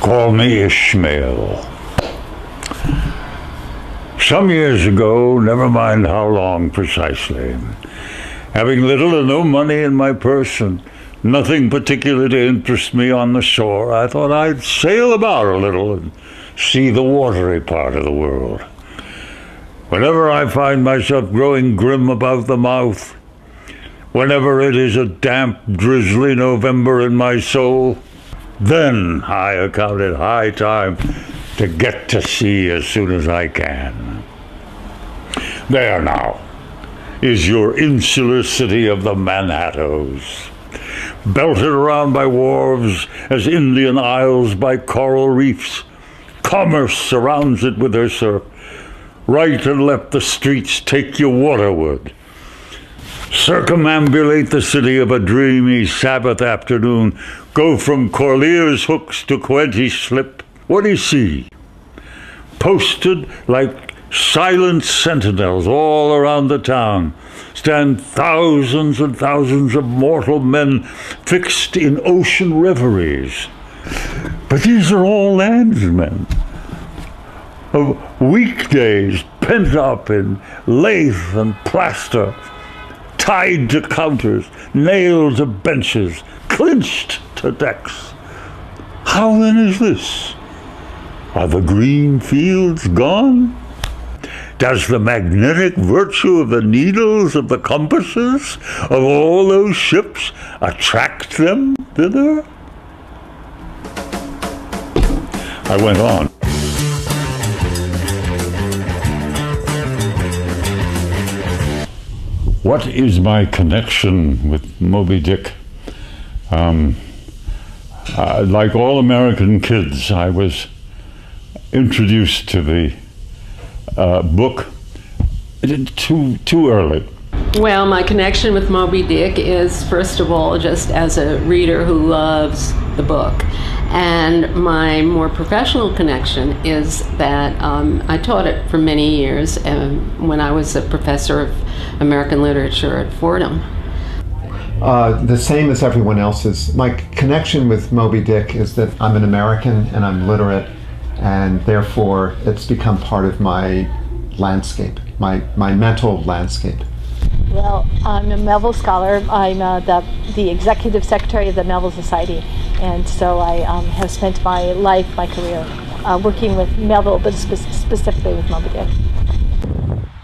Call me Ishmael. Some years ago, never mind how long precisely, having little or no money in my purse and nothing particular to interest me on the shore, I thought I'd sail about a little and see the watery part of the world. Whenever I find myself growing grim about the mouth, whenever it is a damp, drizzly November in my soul, then I account it high time to get to sea as soon as I can. There now is your insular city of the Manhattoes, belted around by wharves as Indian isles by coral reefs. Commerce surrounds it with her surf. Right and left the streets take you waterward. Circumambulate the city of a dreamy Sabbath afternoon. Go from Corlear's hooks to Quenty's slip. What do you see? Posted like silent sentinels all around the town stand thousands and thousands of mortal men fixed in ocean reveries. But these are all landsmen of weekdays pent up in lath and plaster, tied to counters, nailed to benches, clinched to decks. How then is this? Are the green fields gone? Does the magnetic virtue of the needles of the compasses of all those ships attract them thither? I went on. What is my connection with Moby-Dick? Like all American kids, I was introduced to the book too early. Well, my connection with Moby-Dick is, first of all, just as a reader who loves the book. And my more professional connection is that I taught it for many years when I was a professor of American literature at Fordham. The same as everyone else's. My connection with Moby-Dick is that I'm an American and I'm literate, and therefore it's become part of my landscape, my mental landscape. Well, I'm a Melville scholar. I'm the executive secretary of the Melville Society, and so I have spent my life, my career, working with Melville, but specifically with Moby-Dick.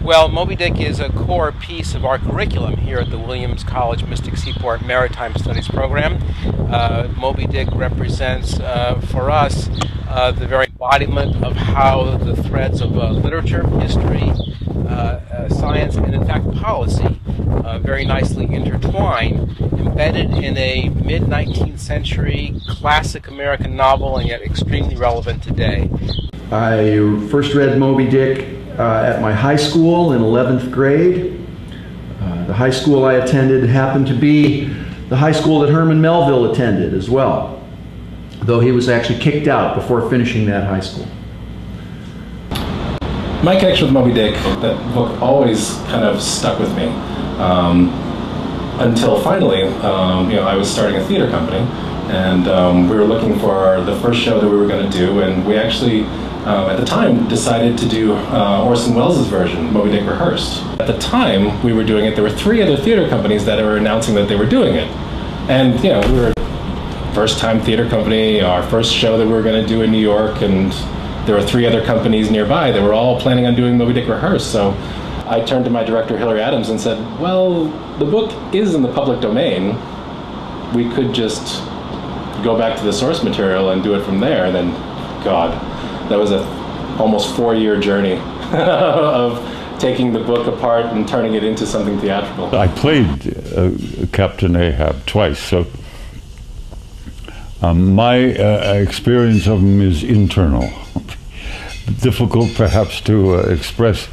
Well, Moby-Dick is a core piece of our curriculum here at the Williams College Mystic Seaport Maritime Studies program. Moby-Dick represents, for us, the very embodiment of how the threads of literature, history, science, and in fact policy very nicely intertwine, embedded in a mid-19th century classic American novel and yet extremely relevant today. I first read Moby-Dick at my high school in 11th grade. The high school I attended happened to be the high school that Herman Melville attended as well, though he was actually kicked out before finishing that high school. My connection with Moby-Dick, that book always kind of stuck with me until finally, I was starting a theater company, and we were looking for the first show that we were going to do, and we actually, at the time, decided to do Orson Welles' version, Moby-Dick Rehearsed. At the time we were doing it, there were 3 other theater companies that were announcing that they were doing it, and we were first-time theater company, our first show that we were going to do in New York, and there were 3 other companies nearby that were all planning on doing Moby-Dick Rehearsed. So I turned to my director, Hillary Adams, and said, well, the book is in the public domain. We could just go back to the source material and do it from there. And then, God, that was a almost 4-year journey of taking the book apart and turning it into something theatrical. I played Captain Ahab twice, so my experience of him is internal. Difficult perhaps to express,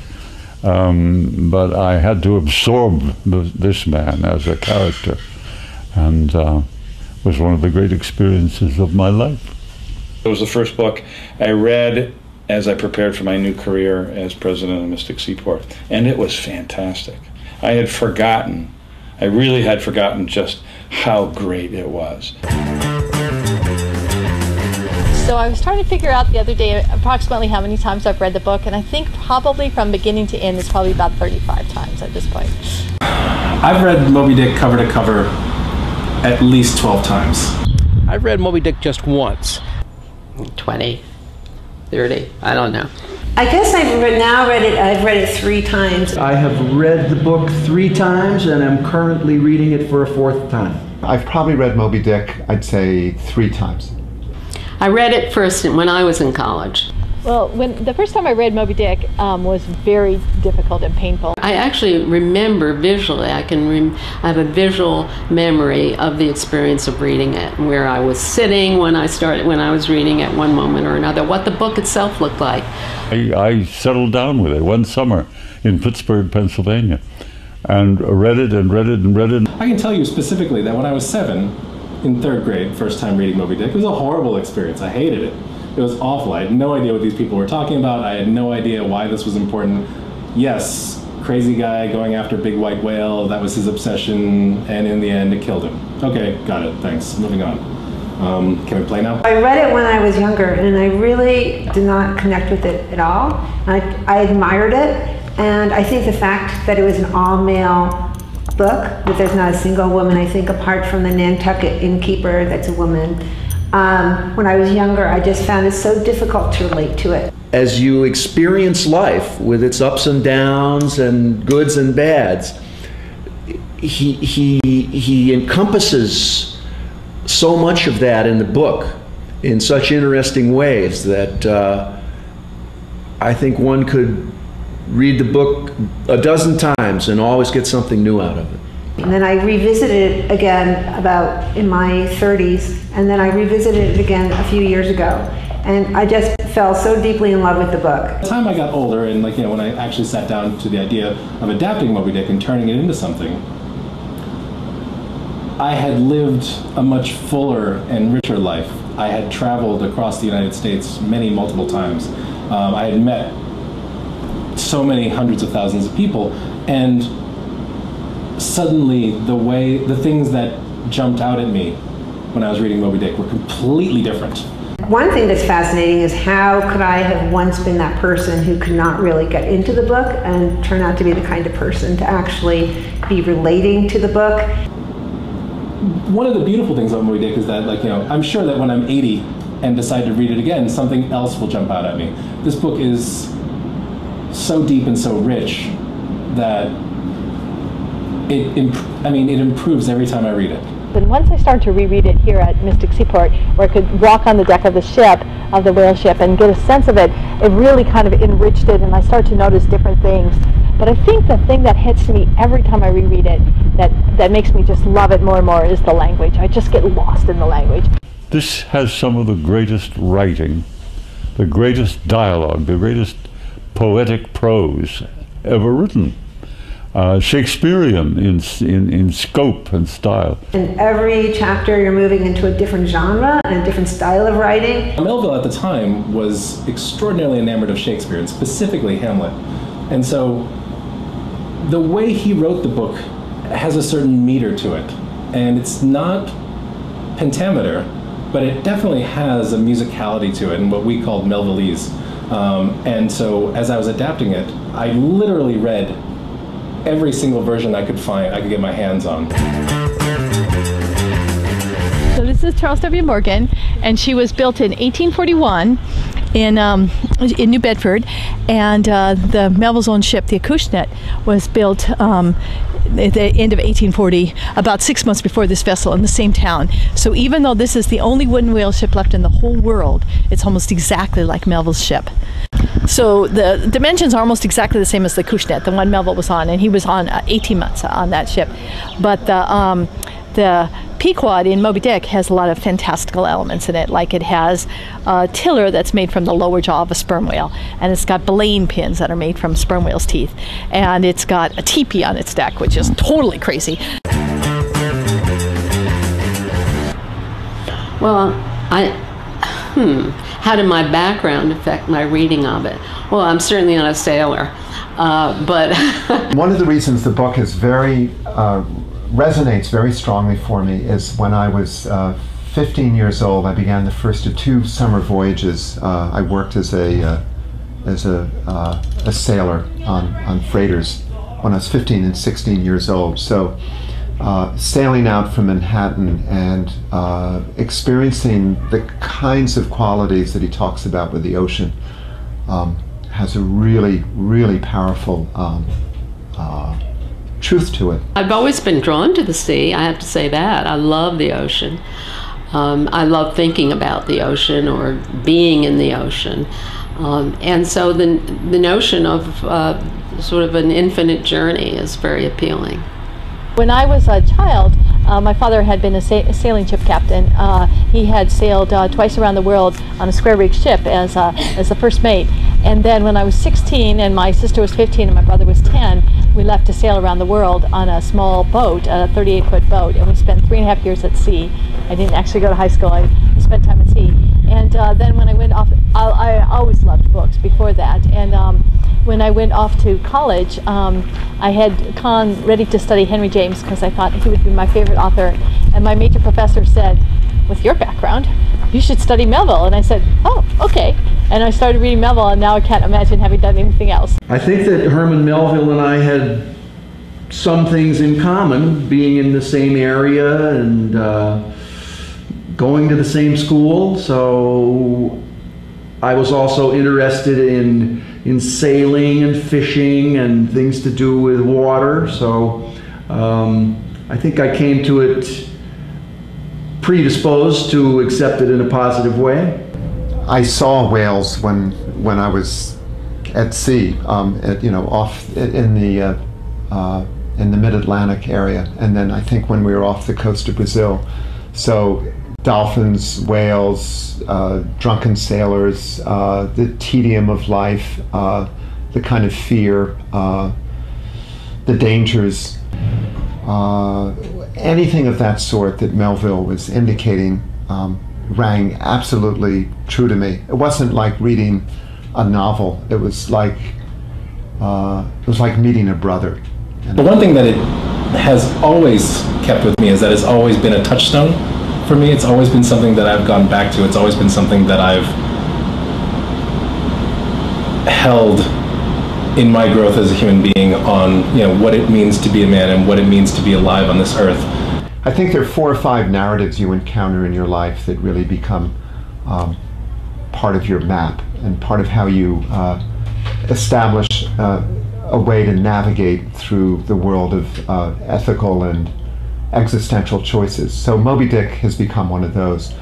but I had to absorb this man as a character, and was one of the great experiences of my life. It was the first book I read as I prepared for my new career as president of Mystic Seaport, and it was fantastic. I really had forgotten just how great it was. So I was trying to figure out the other day approximately how many times I've read the book, and I think probably from beginning to end it's probably about 35 times at this point. I've read Moby-Dick cover to cover at least 12 times. I've read Moby-Dick just once. 20, 30, I don't know. I guess I've read it 3 times. I have read the book 3 times and I'm currently reading it for a 4th time. I've probably read Moby Dick, I'd say 3 times. I read it first when I was in college. Well, when the first time I read Moby Dick was very difficult and painful. I actually remember visually. I have a visual memory of the experience of reading it, where I was sitting when I was reading at one moment or another, what the book itself looked like. I settled down with it one summer in Pittsburgh, Pennsylvania, and read it and read it and read it. I can tell you specifically that when I was 7, in 3rd grade, first time reading Moby-Dick, it was a horrible experience. I hated it. It was awful. I had no idea what these people were talking about. I had no idea why this was important. Yes, crazy guy going after big white whale, that was his obsession, and in the end it killed him. Okay, got it, thanks. Moving on. Can we play now? I read it when I was younger, and I really did not connect with it at all. I admired it, and I think the fact that it was an all-male book, that there's not a single woman, I think apart from the Nantucket innkeeper that's a woman. When I was younger, I just found it so difficult to relate to it. As you experience life with its ups and downs and goods and bads, he encompasses so much of that in the book in such interesting ways that I think one could read the book a dozen times and always get something new out of it. And then I revisited it again about in my 30s, and then I revisited it again a few years ago. And I just fell so deeply in love with the book. By the time I got older, and when I actually sat down to the idea of adapting Moby-Dick and turning it into something, I had lived a much fuller and richer life. I had traveled across the United States multiple times. I had met so many hundreds of thousands of people, and suddenly the things that jumped out at me when I was reading Moby-Dick were completely different. One thing that's fascinating is how could I have once been that person who could not really get into the book and turn out to be the kind of person to actually be relating to the book. One of the beautiful things about Moby-Dick is that, I'm sure that when I'm 80 and decide to read it again, something else will jump out at me. This book is so deep and so rich that it improves every time I read it. And once I started to reread it here at Mystic Seaport, where I could walk on the deck of the ship, of the whale ship, and get a sense of it, it really kind of enriched it, and I started to notice different things. But I think the thing that hits me every time I reread it, that makes me just love it more and more, is the language. I just get lost in the language. This has some of the greatest writing, the greatest dialogue, the greatest poetic prose ever written. Shakespearean in scope and style. In every chapter you're moving into a different genre and a different style of writing. Melville at the time was extraordinarily enamored of Shakespeare, and specifically Hamlet. And so the way he wrote the book has a certain meter to it. And it's not pentameter, but it definitely has a musicality to it, and what we called Melvillese. And so as I was adapting it, I literally read every single version I could find, I could get my hands on. So this is Charles W. Morgan, and she was built in 1841 in New Bedford, and the Melville's own ship, the Acushnet, was built at the end of 1840, about 6 months before this vessel, in the same town. So even though this is the only wooden whale ship left in the whole world, it's almost exactly like Melville's ship. So the dimensions are almost exactly the same as the Acushnet, the one Melville was on, and he was on 18 months on that ship. But the Pequod in Moby-Dick has a lot of fantastical elements in it, like it has a tiller that's made from the lower jaw of a sperm whale, and it's got belaying pins that are made from sperm whale's teeth, and it's got a teepee on its deck, which is totally crazy. Well, how did my background affect my reading of it? Well, I'm certainly not a sailor, but one of the reasons the book is resonates very strongly for me is when I was 15 years old, I began the first of 2 summer voyages. I worked as a sailor on freighters when I was 15 and 16 years old. So sailing out from Manhattan and experiencing the kinds of qualities that he talks about with the ocean has a really, really powerful truth to it. I've always been drawn to the sea, I have to say that. I love the ocean. I love thinking about the ocean or being in the ocean. And so the notion of sort of an infinite journey is very appealing. When I was a child, my father had been a sailing ship captain. He had sailed twice around the world on a square-rigged ship as the first mate. And then when I was 16 and my sister was 15 and my brother was 10, we left to sail around the world on a small boat, a 38-foot boat, and we spent 3.5 years at sea. I didn't actually go to high school. I spent time at sea. And then when I went off, I always loved books before that. And when I went off to college, I had gone ready to study Henry James because I thought he would be my favorite author. And my major professor said, with your background, you should study Melville. And I said, oh, okay. And I started reading Melville, and now I can't imagine having done anything else. I think that Herman Melville and I had some things in common, being in the same area and going to the same school. So I was also interested in sailing and fishing and things to do with water. So I think I came to it predisposed to accept it in a positive way. I saw whales when I was at sea, off in the mid-Atlantic area, and then I think when we were off the coast of Brazil. So dolphins, whales, drunken sailors, the tedium of life, the kind of fear, the dangers, anything of that sort that Melville was indicating rang absolutely true to me. It wasn't like reading a novel. It was like meeting a brother. But one thing that it has always kept with me is that it's always been a touchstone for me. It's always been something that I've gone back to. It's always been something that I've held in my growth as a human being on, what it means to be a man and what it means to be alive on this earth. I think there are 4 or 5 narratives you encounter in your life that really become part of your map and part of how you establish a way to navigate through the world of ethical and existential choices. So Moby-Dick has become one of those.